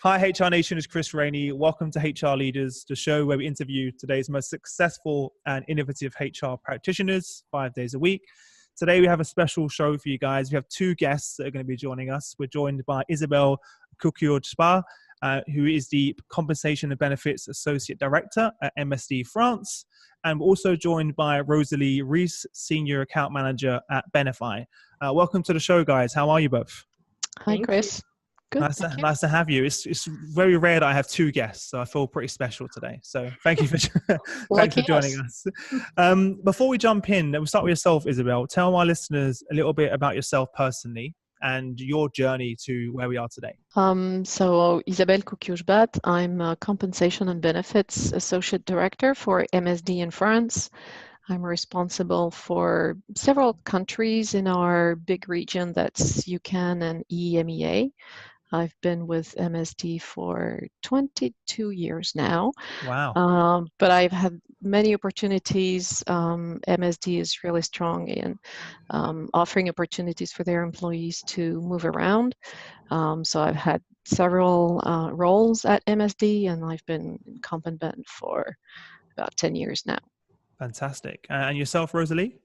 Hi, HR Nation, it's Chris Rainey. Welcome to HR Leaders, the show where we interview today's most successful and innovative HR practitioners 5 days a week. Today, we have a special show for you guys. We have two guests that are going to be joining us. We're joined by Isabelle Couquiaud-Schbath, who is the Compensation and Benefits Associate Director at MSD France. And we're also joined by Rosalie Riss, Senior Account Manager at Benify. Welcome to the show, guys. How are you both? Hi, Chris. Good. Nice to have you. It's very rare that I have two guests, so I feel pretty special today. So thank you for thanks for joining us. Before we jump in, we'll start with yourself, Isabel. Tell our listeners a little bit about yourself personally and your journey to where we are today. So Isabelle Couquiaud-Schbath, I'm a Compensation and Benefits Associate Director for MSD in France. I'm responsible for several countries in our big region, that's UCAN and EMEA. I've been with MSD for 22 years now. Wow. But I've had many opportunities. MSD is really strong in offering opportunities for their employees to move around. So I've had several roles at MSD, and I've been in Comp and Ben for about 10 years now. Fantastic. And yourself, Rosalie?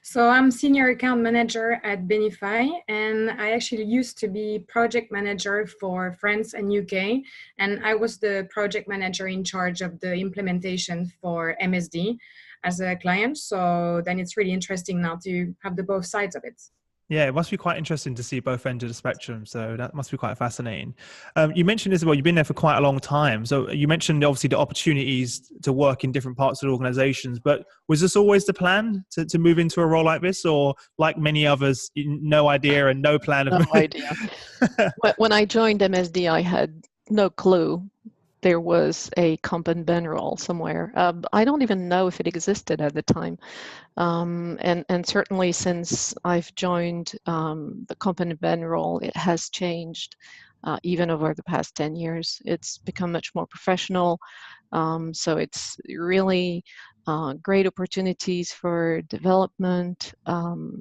So I'm Senior Account Manager at Benify, and I actually used to be Project Manager for France and UK, and I was the Project Manager in charge of the implementation for MSD as a client. So then it's really interesting now to have the both sides of it. Yeah, it must be quite interesting to see both ends of the spectrum. So that must be quite fascinating. You mentioned, Isabel, you've been there for quite a long time. So you mentioned obviously the opportunities to work in different parts of the organizations, but was this always the plan to move into a role like this, or like many others, no idea and no plan of No idea. When I joined MSD, I had no clue there was a Comp and Ben role somewhere. I don't even know if it existed at the time. And certainly since I've joined the Comp and Ben role, it has changed even over the past 10 years. It's become much more professional. So it's really great opportunities for development,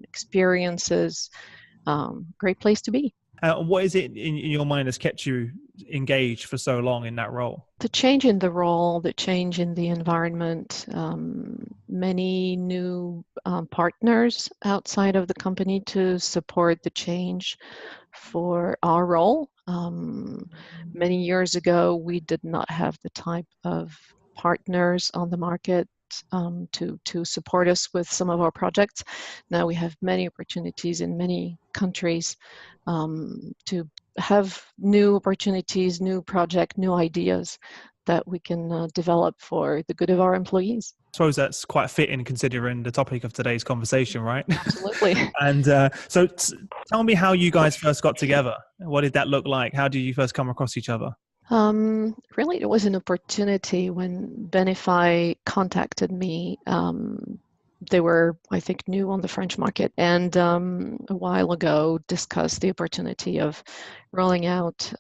experiences, great place to be. What is it in your mind that's kept you engaged for so long in that role? The change in the role, the change in the environment, many new partners outside of the company to support the change for our role. Many years ago, we did not have the type of partners on the market to support us with some of our projects. Now we have many opportunities in many countries to have new opportunities, new projects, new ideas that we can develop for the good of our employees. I suppose that's quite fitting considering the topic of today's conversation, right? Absolutely. And so tell me how you guys first got together. What did that look like? How did you first come across each other? Really, it was an opportunity when Benify contacted me. They were, I think, new on the French market, and a while ago discussed the opportunity of rolling out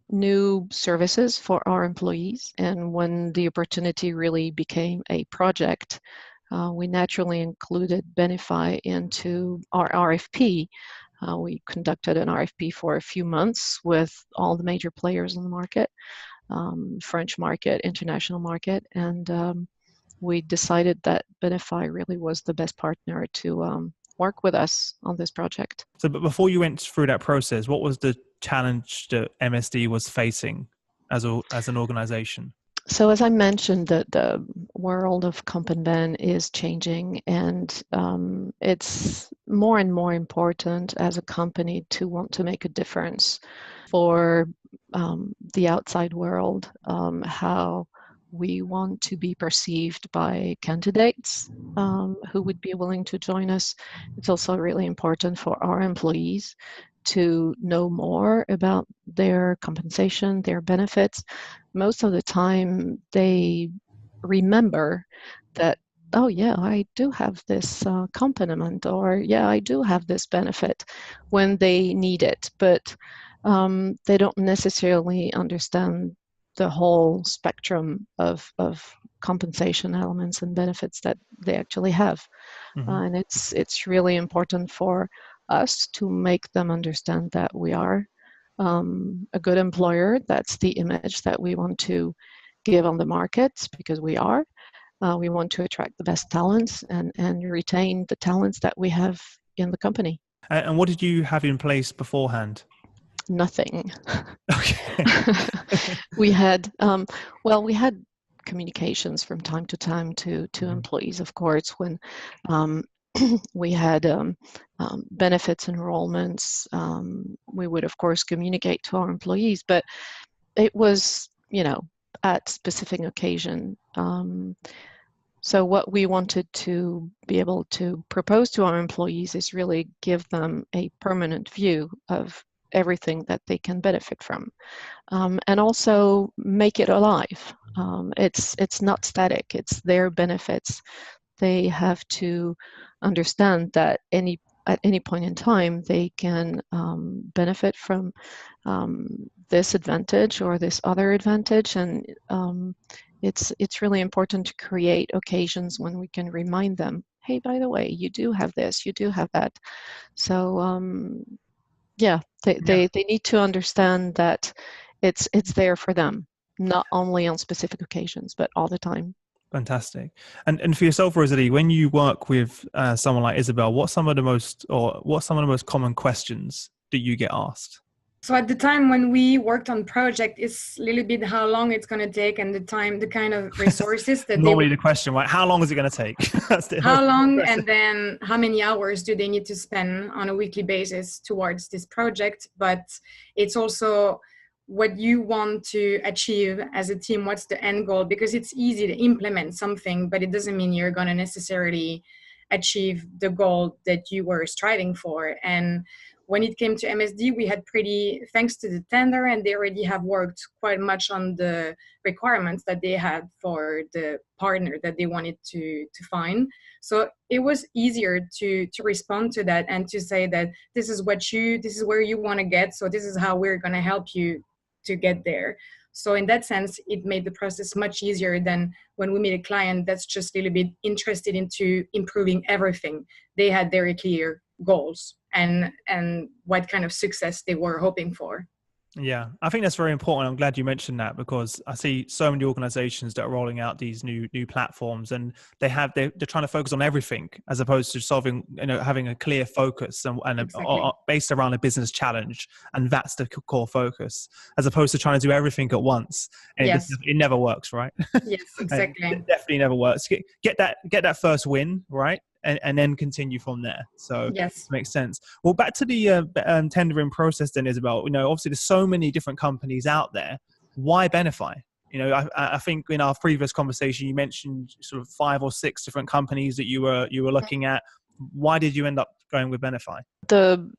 new services for our employees. And when the opportunity really became a project, we naturally included Benify into our RFP. We conducted an RFP for a few months with all the major players in the market, French market, international market, and we decided that Benify really was the best partner to work with us on this project. So, but before you went through that process, what was the challenge that MSD was facing as an organization? So as I mentioned, the world of Comp and Ben is changing, and it's more and more important as a company to want to make a difference for the outside world, how we want to be perceived by candidates who would be willing to join us. It's also really important for our employees to know more about their compensation, their benefits. Most of the time, they remember that, oh yeah, I do have this accompaniment, or yeah, I do have this benefit when they need it, but they don't necessarily understand the whole spectrum of compensation elements and benefits that they actually have. Mm-hmm. And it's really important for us to make them understand that we are a good employer. That's the image that we want to give on the market, because we are. We want to attract the best talents and retain the talents that we have in the company. And what did you have in place beforehand? Nothing. Okay. We had, we had communications from time to time to employees, of course, when we had benefits enrollments. We would, of course, communicate to our employees, but it was, at specific occasion. So what we wanted to be able to propose to our employees is really give them a permanent view of everything that they can benefit from, and also make it alive. It's not static. It's their benefits. They have to understand that at any point in time they can benefit from this advantage or this other advantage, and it's really important to create occasions when we can remind them, hey, by the way, you do have this, you do have that. So they need to understand that it's there for them, not only on specific occasions, but all the time. Fantastic. And for yourself, Rosalie, when you work with someone like Isabel, what's some of the most common questions that you get asked? So at the time when we worked on project, it's a little bit how long it's going to take and the kind of resources that normally the question, right? How long is it going to take? How long, and then how many hours do they need to spend on a weekly basis towards this project? But it's also what you want to achieve as a team. What's the end goal? Because it's easy to implement something, but it doesn't mean you're going to necessarily achieve the goal that you were striving for. And when it came to MSD, we had thanks to the tender, and they already have worked quite much on the requirements that they had for the partner that they wanted to find. So it was easier to respond to that and to say that this is where you want to get. So this is how we're going to help you to get there. So in that sense, it made the process much easier than when we meet a client that's just a little bit interested into improving everything. They had very clear goals and what kind of success they were hoping for. Yeah, I think that's very important. I'm glad you mentioned that, because I see so many organizations that are rolling out these new platforms, and they're trying to focus on everything as opposed to having a clear focus and Exactly. based around a business challenge, and that's the core focus, as opposed to trying to do everything at once. And Yes. it never works, right? Yes, exactly. It definitely never works. Get that first win, right? And then continue from there. So yes, it makes sense. Well, back to the tendering process then, Isabel. Obviously there's so many different companies out there. Why Benify? I think in our previous conversation you mentioned sort of 5 or 6 different companies that you were looking at. Why did you end up going with Benify? The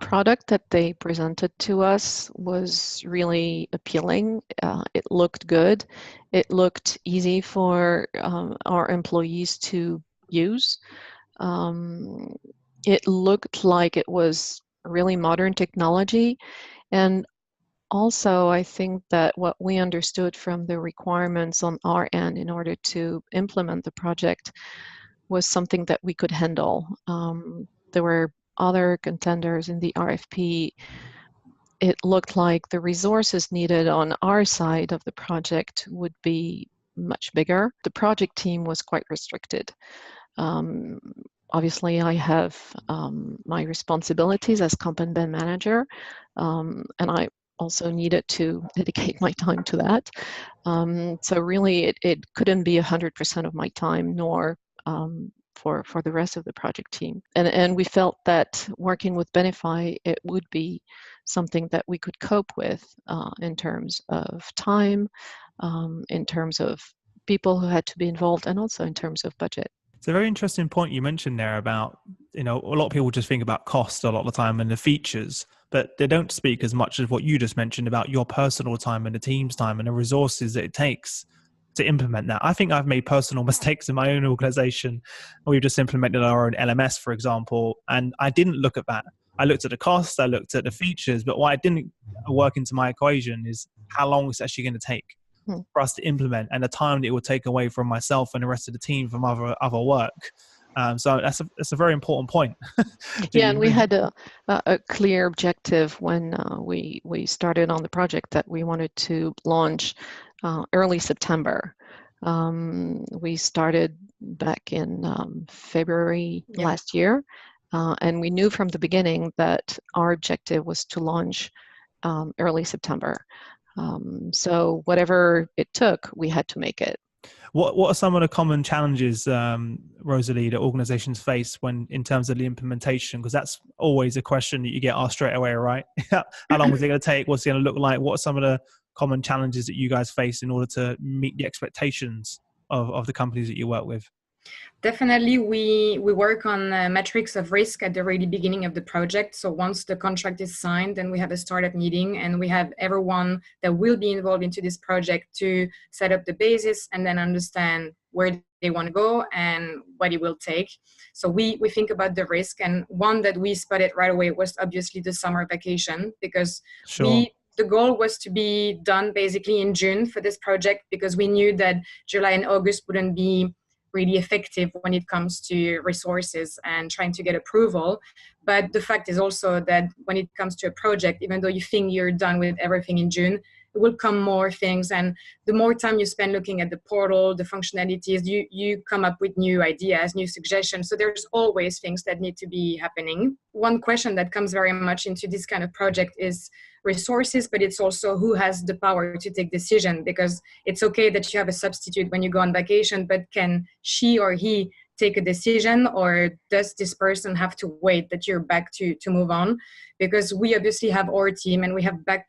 product that they presented to us was really appealing. It looked good. It looked easy for our employees to use. It looked like it was really modern technology. And also, I think that what we understood from the requirements on our end in order to implement the project was something that we could handle. There were other contenders in the RFP. It looked like the resources needed on our side of the project would be much bigger. The project team was quite restricted. Obviously, I have my responsibilities as Comp and Ben manager, and I also needed to dedicate my time to that. So really, it couldn't be 100% of my time, nor for the rest of the project team. And we felt that working with Benify, it would be something that we could cope with in terms of time, in terms of people who had to be involved, and also in terms of budget. It's a very interesting point you mentioned there about, a lot of people just think about cost a lot of the time and the features, but they don't speak as much as what you just mentioned about your personal time and the team's time and the resources that it takes to implement that. I think I've made personal mistakes in my own organization. We've just implemented our own LMS, for example, and I didn't look at that. I looked at the cost, I looked at the features, but what I didn't work into my equation is how long it's actually going to take for us to implement, and the time that it would take away from myself and the rest of the team from other work. So that's a very important point. Yeah, and we had a clear objective when we started on the project that we wanted to launch early September. We started back in February last year, and we knew from the beginning that our objective was to launch early September. So whatever it took, we had to make it. What are some of the common challenges, Rosalie, that organizations face when in terms of the implementation? Because that's always a question that you get asked straight away, right? How long is it going to take? What's it going to look like? What are some of the common challenges that you guys face in order to meet the expectations of the companies that you work with? Definitely, we work on metrics of risk at the really beginning of the project. So once the contract is signed, then we have a startup meeting and we have everyone that will be involved into this project to set up the basis and then understand where they want to go and what it will take. So we think about the risk, and one that we spotted right away was obviously the summer vacation, because the goal was to be done basically in June for this project, because we knew that July and August wouldn't be really effective when it comes to resources and trying to get approval. But the fact is also that when it comes to a project, even though you think you're done with everything in June, it will come more things. And the more time you spend looking at the portal, the functionalities, you come up with new ideas, new suggestions. So there's always things that need to be happening. One question that comes very much into this kind of project is resources, but it's also who has the power to take decision, because it's okay that you have a substitute when you go on vacation, but can she or he take a decision, or does this person have to wait that you're back to move on? Because we obviously have our team and we have back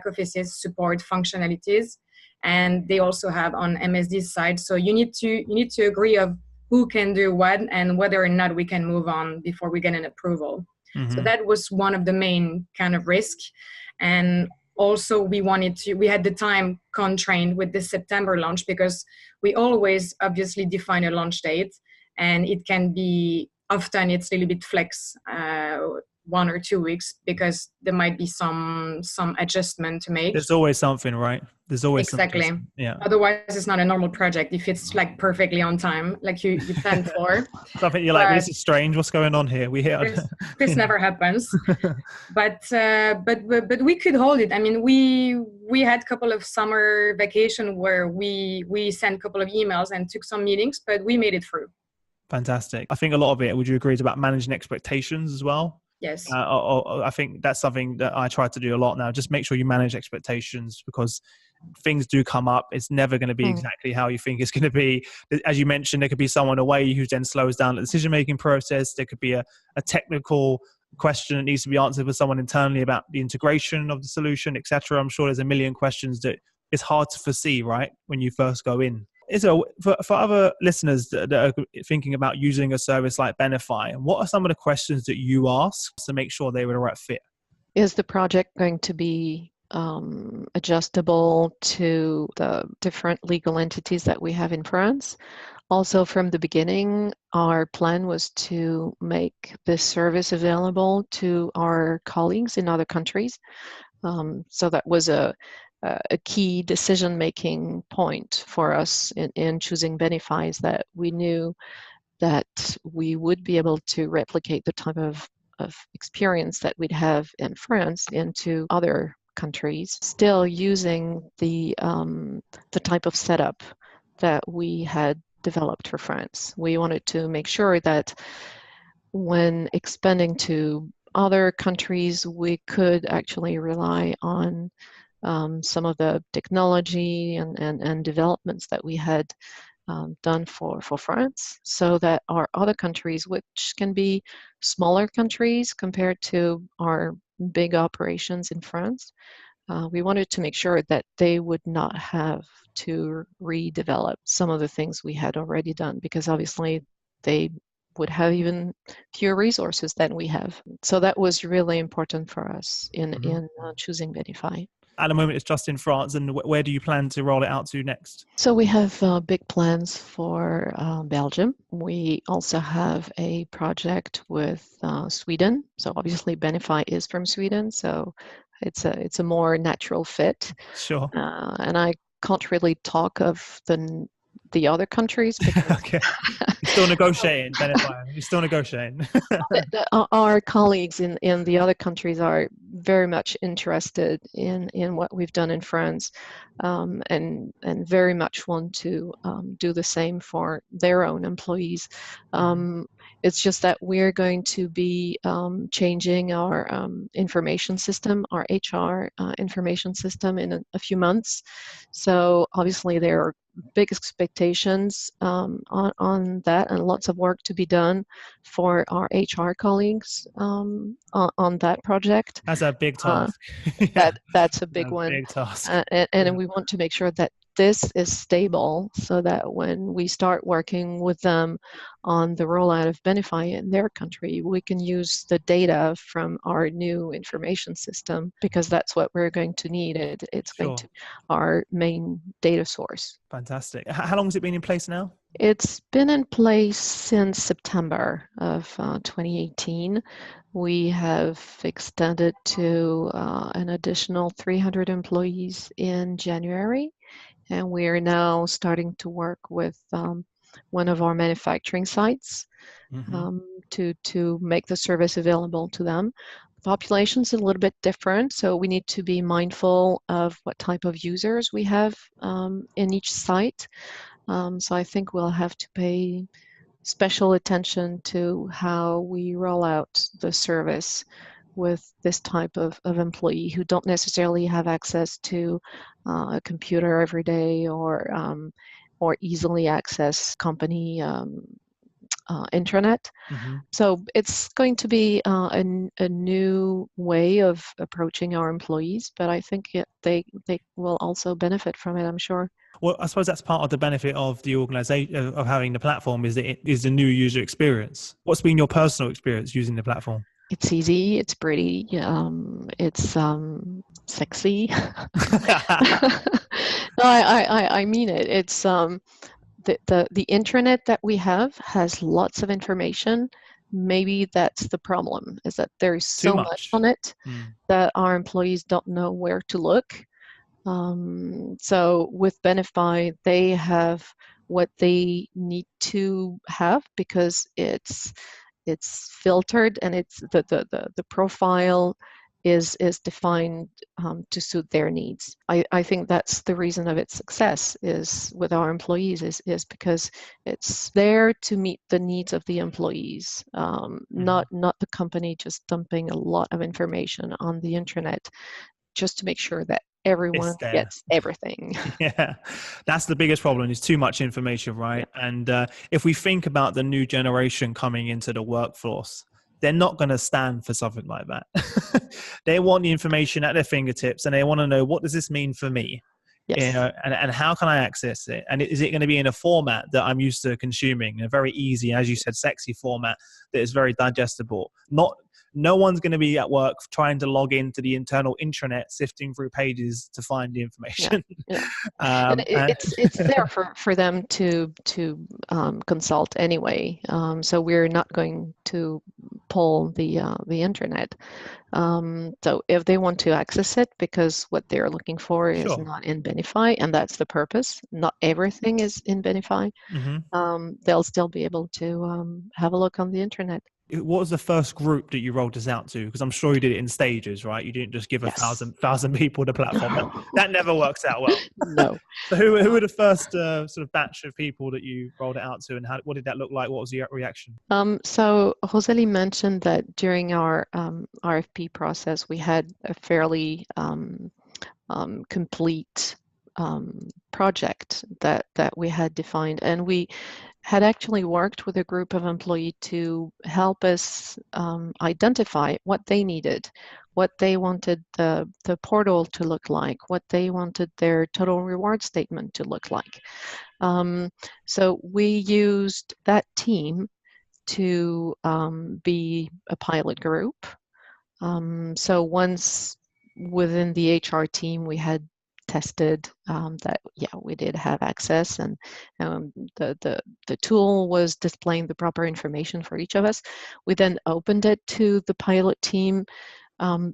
offices support functionalities, and they also have on MSD's side. So you need to agree of who can do what and whether or not we can move on before we get an approval. So that was one of the main kind of risk. And also we had the time constrained with the September launch, because we always obviously define a launch date, and it can be, often it's a little bit flex, 1 or 2 weeks, because there might be some adjustment to make. There's always something, right? There's always exactly something. Yeah. Otherwise, it's not a normal project if it's like perfectly on time, like you planned for. Something you're like, this is strange. What's going on here? This never happens. But we could hold it. I mean, we had a couple of summer vacation where we sent a couple of emails and took some meetings, but we made it through. Fantastic. I think a lot of it, would you agree, is about managing expectations as well? Yes. I think that's something that I try to do a lot now. Just make sure you manage expectations, because things do come up. It's never going to be exactly how you think it's going to be. As you mentioned, there could be someone away who then slows down the decision-making process. There could be a technical question that needs to be answered with someone internally about the integration of the solution, etc. I'm sure there's a million questions that it's hard to foresee, right, when you first go in. So for other listeners that are thinking about using a service like Benify, what are some of the questions that you ask to make sure they were the right fit? Is the project going to be adjustable to the different legal entities that we have in France? Also, from the beginning, our plan was to make this service available to our colleagues in other countries. So that was a key decision-making point for us in choosing Benify, is that we knew that we would be able to replicate the type of experience that we'd have in France into other countries, still using the type of setup that we had developed for France. We wanted to make sure that when expanding to other countries, we could actually rely on some of the technology and developments that we had done for France, so that our other countries, which can be smaller countries compared to our big operations in France, we wanted to make sure that they would not have to redevelop some of the things we had already done, because obviously they would have even fewer resources than we have. So that was really important for us in choosing Benify. At the moment, it's just in France, and where do you plan to roll it out to next? So we have big plans for Belgium. We also have a project with Sweden. So obviously Benify is from Sweden, so it's a more natural fit. Sure. And I can't really talk of the the other countries because Okay. You're still negotiating, Benify. You're still negotiating. our colleagues in the other countries are very much interested in what we've done in France, and very much want to do the same for their own employees. It's just that we're going to be changing our information system, our HR information system, in a few months. So obviously there are big expectations on that, and lots of work to be done for our HR colleagues on that project. That's a big task. Yeah, That's a big one. big task. And we want to make sure that this is stable so that when we start working with them on the rollout of Benify in their country, we can use the data from our new information system, because that's what we're going to need. It's going to be our main data source. Fantastic. How long has it been in place now? It's been in place since September of 2018. We have extended to an additional 300 employees in January, and we are now starting to work with one of our manufacturing sites to make the service available to them. The population is a little bit different, so we need to be mindful of what type of users we have in each site. So I think we'll have to pay special attention to how we roll out the service with this type of employee who don't necessarily have access to a computer every day, or easily access company intranet. So it's going to be a new way of approaching our employees, but I think they will also benefit from it, I'm sure. Well, I suppose that's part of the benefit of the organization, of having the platform, is that it is a new user experience. What's been your personal experience using the platform? It's easy, it's pretty, it's sexy. No, I mean it. It's the intranet that we have has lots of information. Maybe that's the problem, is that there's so much on it that our employees don't know where to look. So with Benify, they have what they need to have, because it's filtered, and it's the profile is defined to suit their needs. I think that's the reason of its success is with our employees is because it's there to meet the needs of the employees, not the company just dumping a lot of information on the intranet just to make sure that everyone gets everything. Yeah, that's the biggest problem, is too much information, right? Yeah. And if we think about the new generation coming into the workforce, they're not going to stand for something like that. They want the information at their fingertips, and they want to know, what does this mean for me? Yes. You know, and how can I access it? And is it going to be in a format that I'm used to consuming, a very easy, as you said, sexy format that is very digestible? No one's going to be at work trying to log into the internal intranet, sifting through pages to find the information. Yeah. And it's there for them to consult anyway. So we're not going to pull the intranet. So if they want to access it, because what they're looking for is not in Benify, and that's the purpose. Not everything is in Benify. They'll still be able to have a look on the intranet. What was the first group that you rolled this out to? Because I'm sure you did it in stages, right? You didn't just give 1,000 people the platform. That never works out well. No. So who were the first sort of batch of people that you rolled it out to, and what did that look like? What was the reaction? So Rosalie mentioned that during our RFP process, we had a fairly complete project that we had defined, and we had actually worked with a group of employees to help us identify what they needed, what they wanted the portal to look like, what they wanted their total reward statement to look like. So we used that team to be a pilot group. So once within the HR team, we had tested that we did have access, and the tool was displaying the proper information for each of us. We then opened it to the pilot team.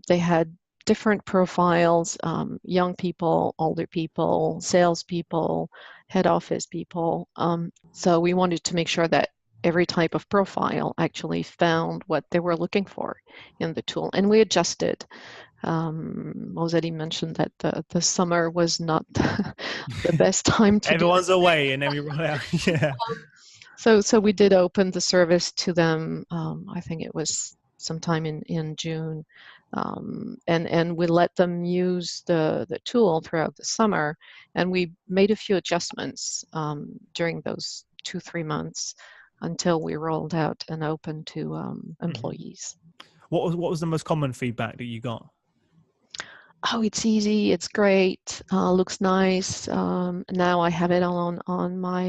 They had different profiles, young people, older people, salespeople, head office people. So we wanted to make sure that every type of profile actually found what they were looking for in the tool. And we adjusted. Rosalie mentioned that the summer was not the best time to Everyone's away and then we run out. Yeah. So we did open the service to them. I think it was sometime in June, and we let them use the tool throughout the summer, and we made a few adjustments during those 2-3 months until we rolled out and opened to employees. What was the most common feedback that you got? Oh, it's easy, it's great, looks nice. Now I have it on my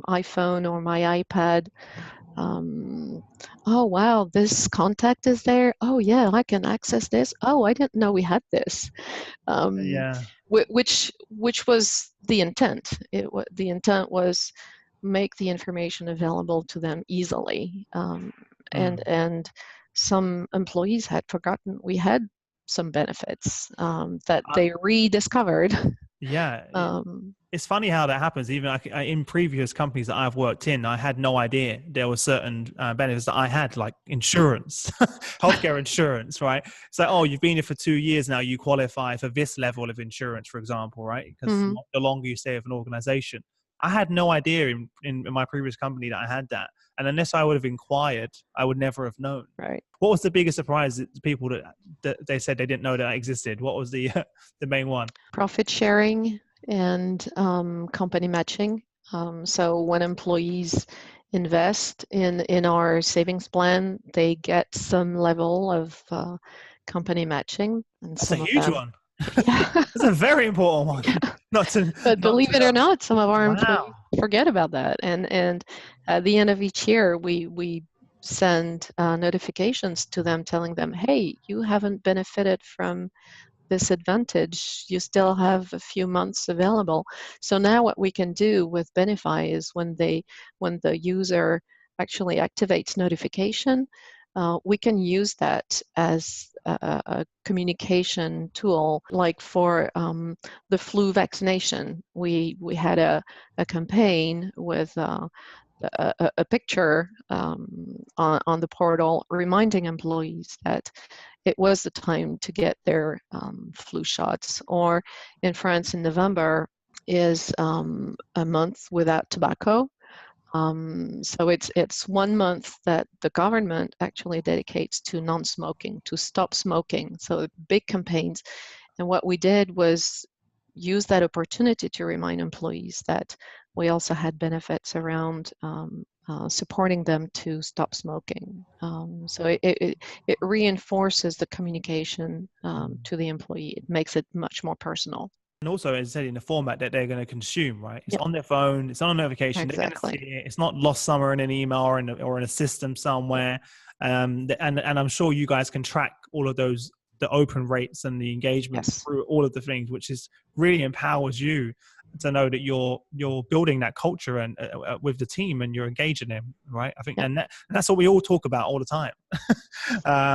iPhone or my iPad. Oh, wow, this contact is there. Oh, yeah, I can access this. Oh, I didn't know we had this. Yeah. Which was the intent. The intent was make the information available to them easily. And some employees had forgotten we had some benefits that they rediscovered. Yeah. It's funny how that happens. Even in previous companies that I've worked in, I had no idea there were certain benefits that I had, like insurance, healthcare insurance, right? So, oh, you've been here for 2 years now, you qualify for this level of insurance, for example, right? Because the longer you stay with an organization. I had no idea in my previous company that I had that. And unless I would have inquired, I would never have known. Right. What was the biggest surprise to people that they said they didn't know that existed? What was the main one? Profit sharing and company matching. So when employees invest in our savings plan, they get some level of company matching. And that's some a huge of them, one. Yeah. That's a very important one. Yeah. But believe it or not, some of our employees forget about that. And at the end of each year, we send notifications to them telling them, hey, you haven't benefited from this advantage. You still have a few months available. So now what we can do with Benify is when the user actually activates notification, we can use that as a communication tool. Like for the flu vaccination, we had a campaign with a picture on the portal reminding employees that it was the time to get their flu shots. Or in France in November is a month without tobacco. So it's 1 month that the government actually dedicates to non-smoking, to stop smoking. So big campaigns. And what we did was use that opportunity to remind employees that we also had benefits around supporting them to stop smoking. So it reinforces the communication to the employee. It makes it much more personal. And also, as I said, in the format that they're going to consume, right? It's on their phone, it's on a notification, Exactly. They're going to see it. It's not lost somewhere in an email or in a system somewhere. And I'm sure you guys can track all of those, the open rates and the engagement through all of the things, which is really empowers you to know that you're building that culture and with the team and you're engaging them, right? I think, and that's what we all talk about all the time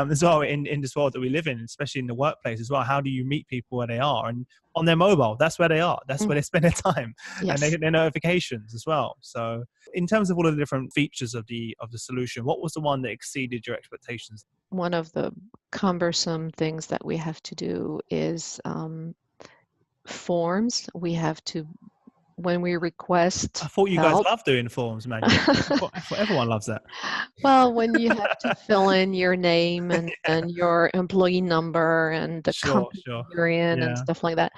as well in this world that we live in, especially in the workplace as well. How do you meet people where they are? And on their mobile, that's where they are. That's where they spend their time, and they get their notifications as well. So in terms of all of the different features of the solution, what was the one that exceeded your expectations? One of the cumbersome things that we have to do is forms. We have to, when we request I thought you guys love doing forms, man. I thought everyone loves that. Well, when you have to fill in your name and your employee number and the company you're in and stuff like that,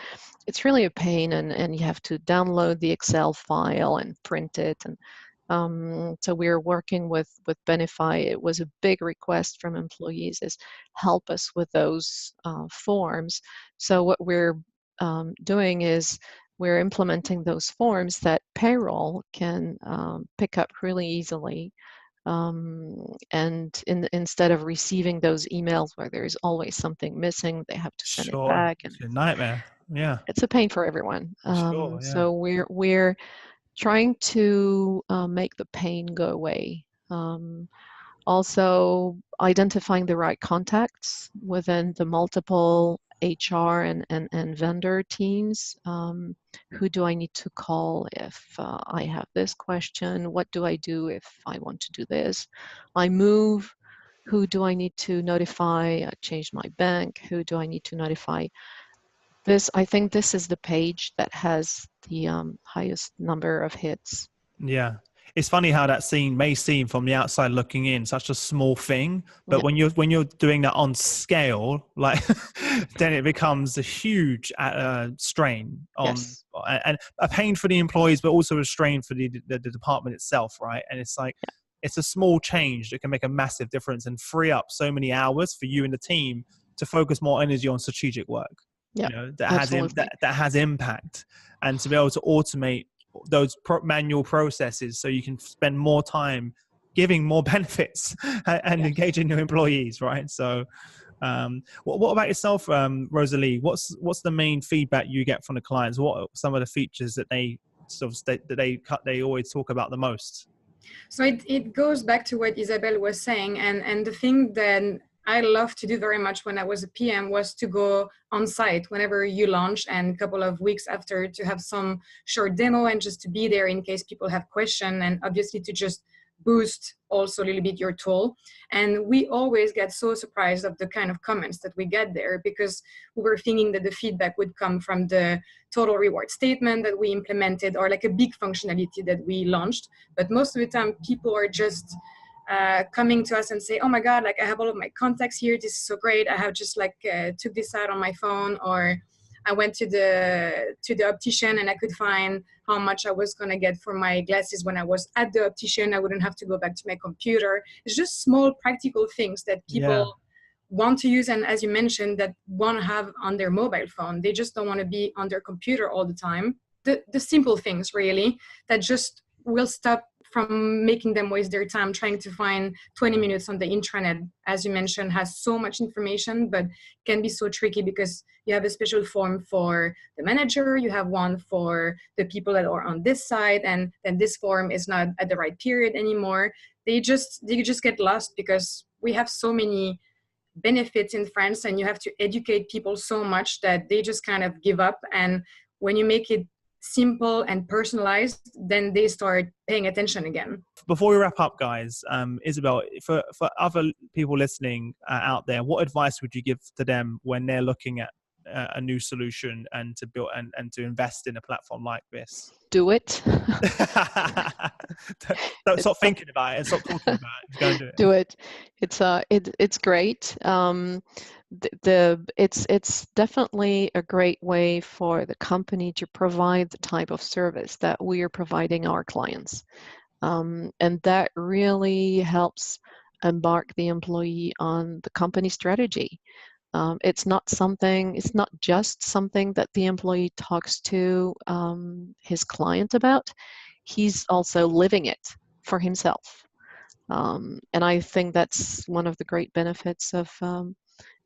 it's really a pain, and you have to download the Excel file and print it. And so we're working with Benify. It was a big request from employees is help us with those forms. So what we're doing is we're implementing those forms that payroll can pick up really easily. And instead of receiving those emails where there's always something missing, they have to send it back. And it's a nightmare. Yeah, it's a pain for everyone. So we're trying to make the pain go away. Also identifying the right contacts within the multiple HR and vendor teams. Who do I need to call if I have this question? What do I do if I want to do this? I move. Who do I need to notify? I change my bank. Who do I need to notify? I think this is the page that has the highest number of hits. Yeah. It's funny how that may seem from the outside looking in such a small thing, but Yeah. when you're doing that on scale, like then it becomes a huge strain on, Yes. and a pain for the employees, but also a strain for the department itself, right? And it's like it's a small change that can make a massive difference and free up so many hours for you and the team to focus more energy on strategic work. Yeah, You know, that has impact, and to be able to automate those manual processes so you can spend more time giving more benefits and engaging your employees, right? So what about yourself, Rosalie? What's the main feedback you get from the clients? What are some of the features that they they always talk about the most? So it goes back to what Isabelle was saying, and the thing that I love to do very much when I was a PM was to go on site whenever you launch, and a couple of weeks after to have some short demo and just to be there in case people have questions, and obviously to just boost also a little bit your tool. And we always get so surprised of the kind of comments that we get there, because we were thinking that the feedback would come from the total reward statement that we implemented or like a big functionality that we launched. But most of the time people are just coming to us and say, oh my God, like I have all of my contacts here. This is so great. I have just like took this out on my phone, or I went to the optician and I could find how much I was going to get for my glasses when I was at the optician. I wouldn't have to go back to my computer. It's just small practical things that people want to use, and as you mentioned, that want to have on their mobile phone. They just don't want to be on their computer all the time. The simple things really that just will stop from making them waste their time trying to find 20 minutes on the intranet, as you mentioned, has so much information, but can be so tricky because you have a special form for the manager, you have one for the people that are on this side, and then this form is not at the right period anymore. They just get lost because we have so many benefits in France, and you have to educate people so much that they just kind of give up. And when you make it simple and personalized, then they start paying attention again. Before we wrap up, guys, Isabel, for other people listening out there, what advice would you give to them when they're looking at a new solution and to build and to invest in a platform like this? Do it. Don't stop thinking about it and stop talking about it. Just go and do it. Do it. It's great. It's definitely a great way for the company to provide the type of service that we are providing our clients, and that really helps embark the employee on the company strategy. It's not just something that the employee talks to his client about. He's also living it for himself. And I think that's one of the great benefits of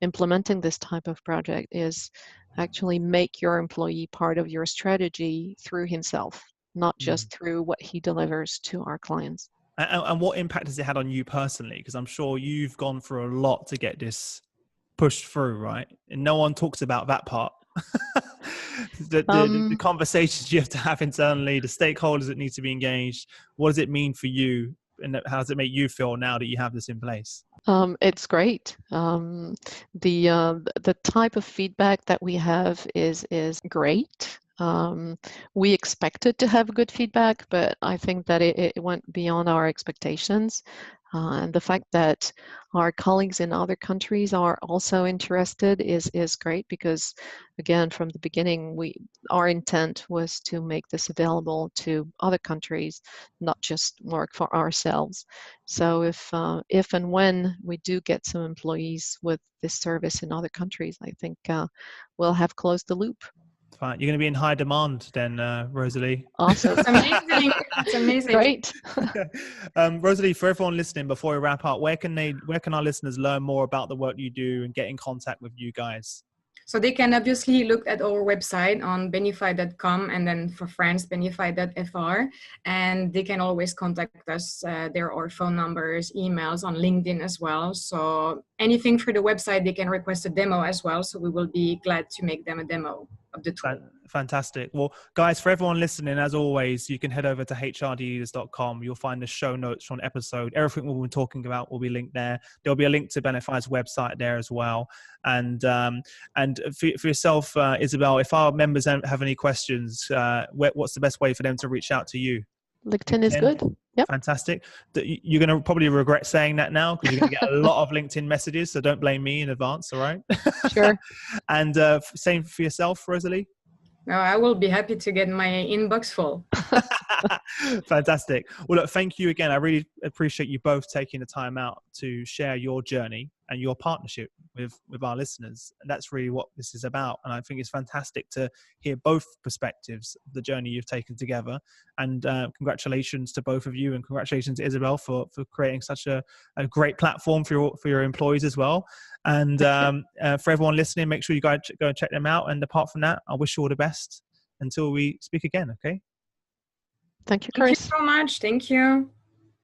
implementing this type of project, is actually make your employee part of your strategy through himself, not just through what he delivers to our clients. And what impact has it had on you personally? Because I'm sure you've gone through a lot to get this pushed through, right? And no one talks about that part. the conversations you have to have internally, the stakeholders that need to be engaged. What does it mean for you, and how does it make you feel now that you have this in place? It's great. The type of feedback that we have is great. We expected to have good feedback, but I think that it went beyond our expectations. And the fact that our colleagues in other countries are also interested is great, because again, from the beginning, our intent was to make this available to other countries, not just work for ourselves. So if and when we do get some employees with this service in other countries, I think we'll have closed the loop. Fine. You're going to be in high demand then, Rosalie. Awesome. It's amazing. It's amazing. Great. Rosalie, for everyone listening, before we wrap up, where can our listeners learn more about the work you do and get in contact with you guys? So they can obviously look at our website on benify.com, and then for France, benify.fr. And they can always contact us. There are phone numbers, emails on LinkedIn as well. So anything for the website, they can request a demo as well. So we will be glad to make them a demo of the tool. Fantastic. Well, guys, for everyone listening, as always, you can head over to hrleaders.com. You'll find the show notes from the episode. Everything we've been talking about will be linked there. There'll be a link to Benify's website there as well. And for yourself, Isabel, if our members have any questions, what's the best way for them to reach out to you? LinkedIn is good. Yep. Fantastic. You're going to probably regret saying that now, because you're going to get a lot of LinkedIn messages. So don't blame me in advance. All right. Sure. And same for yourself, Rosalie. No, I will be happy to get my inbox full. Fantastic. Well, look, thank you again. I really appreciate you both taking the time out to share your journey and your partnership with our listeners. And that's really what this is about. And I think it's fantastic to hear both perspectives of the journey you've taken together. And congratulations to both of you, and congratulations to Isabel for creating such a great platform for your employees as well. And for everyone listening, make sure you go and check them out. And apart from that, I wish you all the best until we speak again. Okay. Thank you, Chris. Thank you so much. Thank you.